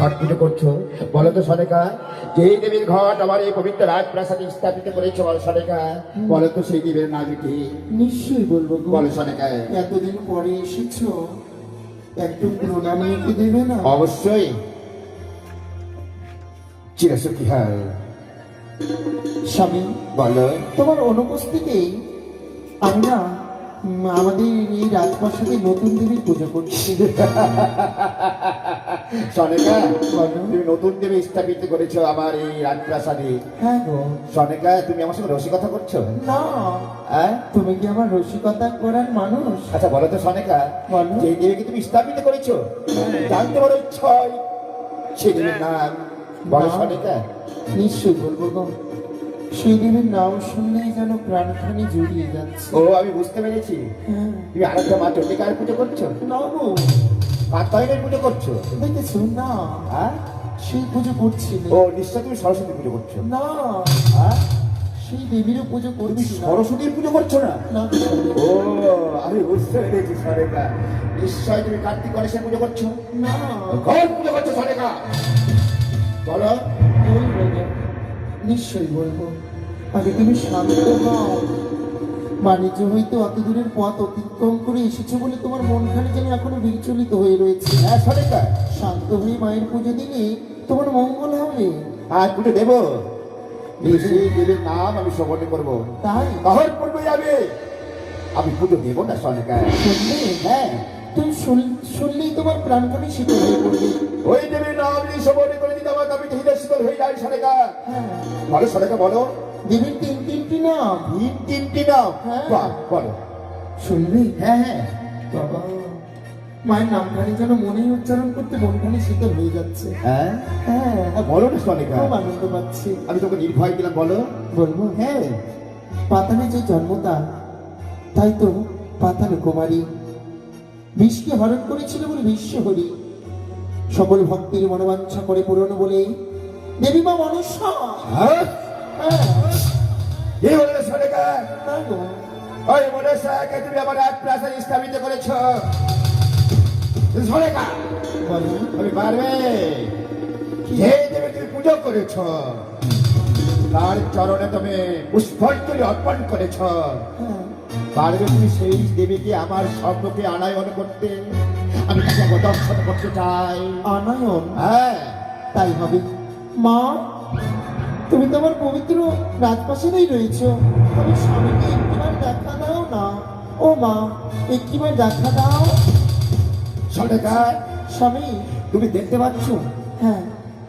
ঘট পুজো করছো বলো তো সনেকা, যেই দেবীর ঘট আমার এই পবিত্র রাজপ্রাসাদে স্থাপিত করেছো বলো সনেকা, বলো তো সেই দেবীর নাম কি? নিশ্চয়ই বলবো গো। বলো সনেকা। এতদিন পরে এসেছো, একটু প্রণাম কি দেবে না? অবশ্যই। চিরসুখী হয়। স্বামী, বলো। তোমার অনুপস্থিতিতেই আমি না আমাদের এই রাজপ্রাসাদে নতুন দেবীর পুজো করছি। সনেকা, তুমি নতুন দেবী স্থাপিত করেছো আমার এই রাজপ্রাসাদে। হ্যাঁ গো। সনেকা, তুমি আমার সঙ্গে রসিকতা করছো? না, হ্যাঁ, তুমি কি আমার রসিকতা করার মানুষ? আচ্ছা বলো তো সনেকা, বলো। যে দেবীকে তুমি স্থাপিত করেছো জানতে বড় ইচ্ছা হয়, সেই দেবীর নাম বলো না। সনেকা। নিশ্চয়ই বলবো গো। সেই দেবীর নাম শুনলেই যেন প্রাণখানি জুড়িয়ে যাচ্ছে। ও, আমি বুঝতে পেরেছি। হ্যাঁ। তুমি আরেকটা মা চন্ডিকার পুজো করছো, না গো, কাত্যায়নের পুজো করছো। দেখেছো না, হ্যাঁ, সেই পুজো করছি না। ও নিশ্চয় তুমি সরস্বতী পুজো করছো। না, হ্যাঁ, সেই দেবীরও পুজো করছি না। সরস্বতীর পুজো করছো না? না গো, ও, আমি বুঝতে পেরেছি সনেকা, নিশ্চয় তুমি কার্তিক গণেশের পুজো করছো। না, ঘর পুজো করছো সনেকা, বলো। বলবো গো, নিশ্চয়ই বলবো। আগে তুমি শান্ত হও। বাণিজ্য হইতে অত দূরের পথ অতিক্রম করে এসেছো বলে তোমার মনখানে যেন এখনো বিচলিত হয়ে রয়েছে। হ্যাঁ সনেকা, শান্ত হয়ে মায়ের পুজো দিলে তোমার মঙ্গল হবে। আর পুজো দেবো, সেই দেবীর নাম আমি শ্রবণ করবো, তাই তখন পূর্বে যাবে। আমি পুজো দেবো না সনেকা। শুনলে? হ্যাঁ, তুমি শুনলেই তোমার প্রাণখানি শীতল হয়ে পড়বে। ওই দেবীর নাম নিয়ে শ্রবণ করে দিতে আমার আমি হৃদয় শীতল হয়ে যায় সনেকা। হ্যাঁ, বলো সনেকা, বলো। দেবীর তিনটি নাম তিনটি নাম? হ্যাঁ। বাহ, বলো। শুনলে? হ্যাঁ হ্যাঁ, বাবা, মায়ের নামখানি যেন মনেই উচ্চারণ করতে মনখানি শীতল হয়ে যাচ্ছে। হ্যাঁ হ্যাঁ, বলো না সনেকা, খুব আনন্দ পাচ্ছি। আমি তোকে নির্ভয় দিলাম, বলো। বলবো? হ্যাঁ, পাতালে যে জন্মতা, তাই তো পাতালে কুমারী। বিষকে হরণ করেছিল বলে বিশ্বহরি, সকল ভক্তির মনোবাঞ্ছা করে পূরণ বলে দেবী মা মনসা। হ্যাঁ, হ্যাঁ, কি বললে সনেকা? না গো, ওই মনসাকে তুমি আমার এক প্রাসাদে স্থাপিত করেছ সনেকা। বলো। আমি পারবে, যে দেবে তুমি পুজো করেছ তার চরণে তুমি পুষ্পাঞ্জলি অর্পণ করেছ, হ্যাঁ, পারবে তুমি সেই দেবীকে আমার স্বপ্নকে আনায়ন করতে? আমি তাকে একবার দর্শন করতে চাই। আনায়ন? হ্যাঁ, তাই হবে। মা, তুমি তো আমার পবিত্র রাজপ্রাসাদেই রয়েছো, তুমি স্বামীকে একটিবার দেখা দাও না। ও মা, একটিবার দেখা দাও। সনেকা, স্বামী। তুমি দেখতে পাচ্ছ, হ্যাঁ,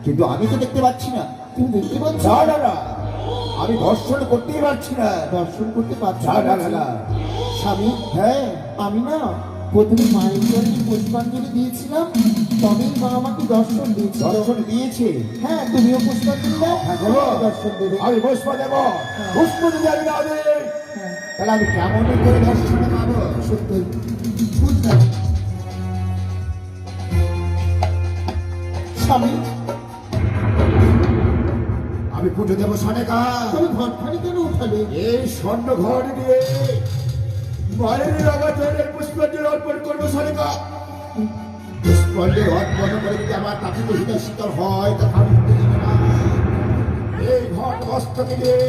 কিন্তু আমি তো দেখতে পাচ্ছি না। তুমি দেখতে পাচ্ছ? না না না, আমি দর্শন করতেই পারছি না। দর্শন করতে পারছো না না না না। স্বামী? হ্যাঁ, আমি না প্রথমে মায়ের চরণে পুষ্পাঞ্জলি দিয়েছিলাম, তবেই মা আমাকে দর্শন দিয়েছিল। দর্শন দিয়েছে। হ্যাঁ, তুমিও পুষ্পাঞ্জলি দাও, হ্যাঁ, দেবো। দর্শন দেবে। আমি পুষ্প দেবো, পুষ্প যদি আমি না দিই, হ্যাঁ, তাহলে আমি কেমন করে দর্শন পাবো? সত্যি বুঝলাম। স্বামী, আমি পুজো দেবো সনেকা। তুমি ঘরখানি কেন উঠালে? এই স্বর্ণ ঘর দিয়ে মায়ের লাগাতারের পুষ্পাঞ্জলি অর্পণ করবো সনেকা। পুষ্পাঞ্জলি অর্পণ করে যদি আমার তাকে হৃদয় শীতল হয়, তা আমি উঠতে দেবো না। এই ঘট হস্তকে দিয়ে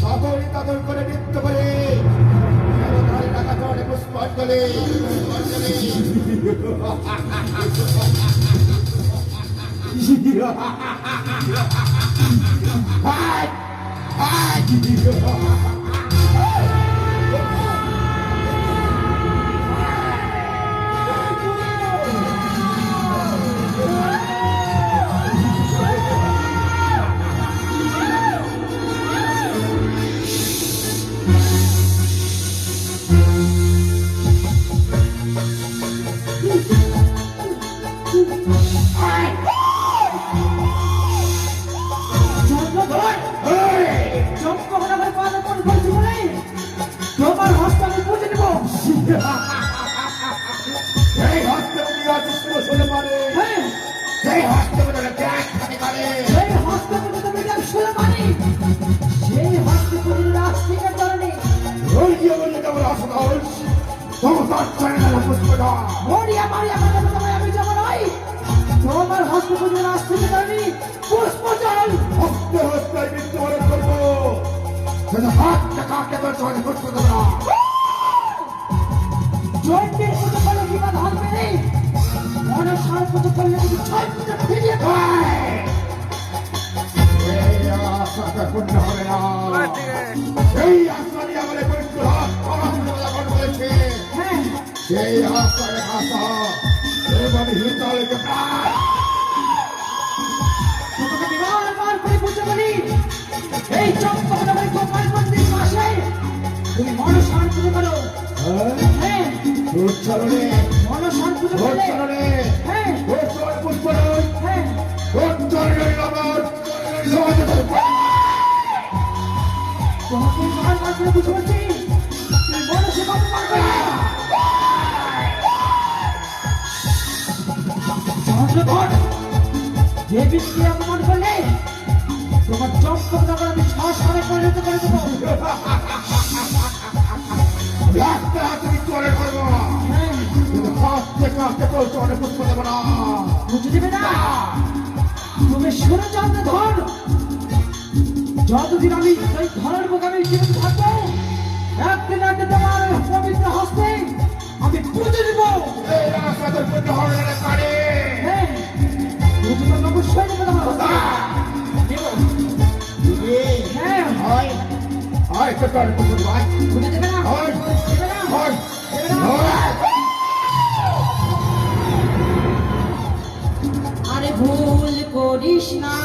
কাতর কাতর করে নৃত্য করে লাগাতারে পুষ্পাঞ্জলি তোমার হস্ত আমি বুঝে নেব। এই হস্তকে শোনে পারে, হ্যাঁ, এই হস্তকে ত্যাগ খাতে পারে। সেই হস্ত তুমি শুনে পারি, সেই হস্ত রাষ্ট্রীয় চরণে রোগী বলে কেমন অসহজ তোমার চরণে পুষ্পটা মরিয়া মারিয়া তোমায় আমি যেমন নই, তোমার হস্ত হাসতে পুজোর আসতে আমি পুষ্পজল ভক্ত হত্যায় মৃত্যুবরণ করবো সেটা হাত কাকে তোর চলে পুষ্প দেবো না। জয়ন্তীর পুজো করলে কিংবা ধর্মে নেই মনসার পুজো করলে কিন্তু ছয় পুজো ফিরিয়ে দেয়। এই আশাটা পূর্ণ হবে না। এই আশা নিয়ে আমাদের পবিত্র হাত আমার বলেছে হ্যাঁ সেই আশার আশা এবারে হিতালকে প্রায় তোমাকে বিবার করে পুজো করি এই চম্পকনগরী গোপাল মন্দির মাসে তুমি মনসার পুজো করো। হ্যাঁ তোর চরণে মনসার পুজো তোর করলে চরণে হ্যাঁ তোর চরণে পুষ্প নয় হ্যাঁ তোর চরণে আমার সহযোগিতা তোমাকে বারবার করে পুজো করছি তুমি মনসে কত পারবে না। চন্দ্রধর যে ব্যক্তি অপমান করলে তোমার চম্পকনগর আমি শ্মশানে পরিণত করে দেবো। রাস্তা তুমি চলে করবো হ্যাঁ কিন্তু কাঁপতে কাঁপতে তোর চরণে পুষ্প দেবো না। বুঝে দেবে না তুমি শুনে চন্দ্রধর যতদিন আমি এই ধরার বুকে আমি জীবন থাকবো একদিন একদিন তোমার পবিত্র হস্তে আমি পুজো দিব। এই আশা তোর পূর্ণ হবে না পারে। হ্যাঁ পুজো তো অবশ্যই দেবো তোমার হস্তে দেব। হ্যাঁ হয় হয় তোর চরণে পুষ্প দেবো হয় বুঝে দেবে না হয় দেবে না হয় দেবে না। হয় আরে ভুল করিস না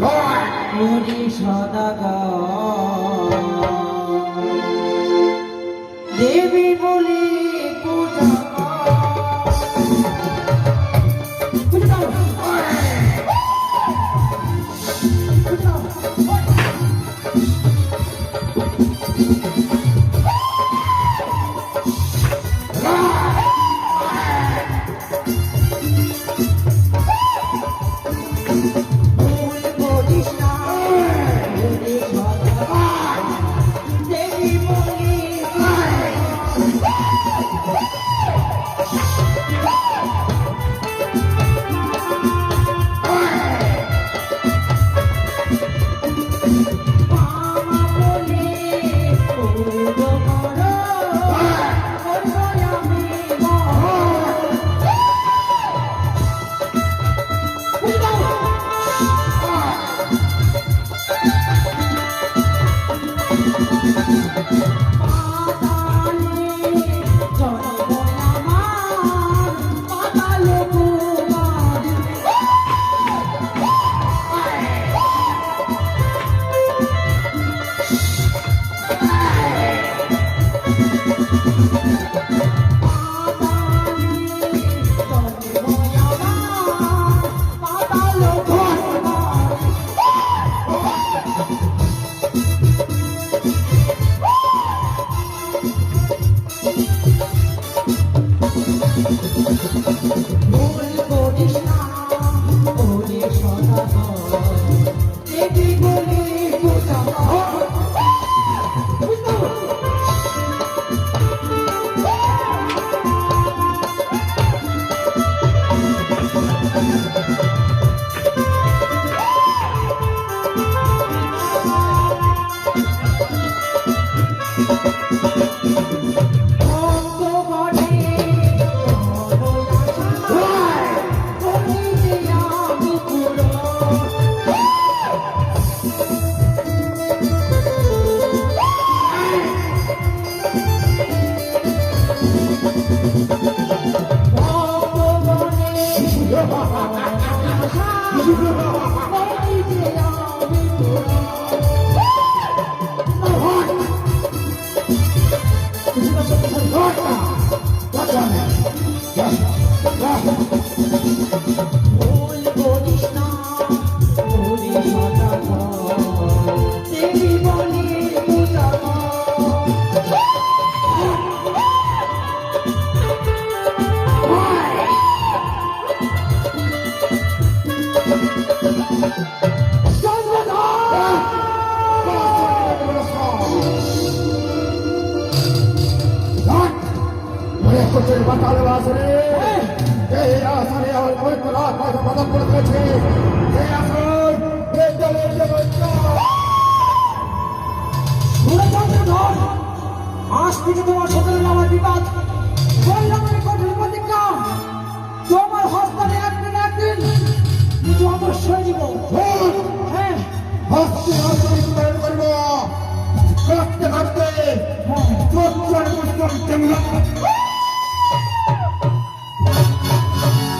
হয় করি সদাগর দেবী বলি পূজা কর। পুজো দাও। পুজো দাও। ভুল করিস না করি সদাগর দেবী বলি মামা বলে পুজো করো করবো আমি মন। পুজো দাও। পাতালে জন্ম আমার পাতালে কুমার। বাতালে বাসরে এই আসনে আমার পবিত্র রাত প্রদান করে দিয়েছে এই আসন এই দলের দেবতা সুরচন্দ্রধর, আজ থেকে তোমার সাথে আমার বিবাদ। বললাম আমি কঠোর প্রতিজ্ঞা, তোমার হস্তানে একদিন একদিন কিন্তু অবশ্যই দিব। হ্যাঁ হস্তে হস্তে বিতরণ করবো কাটতে কাটতে চোখ পুস্তক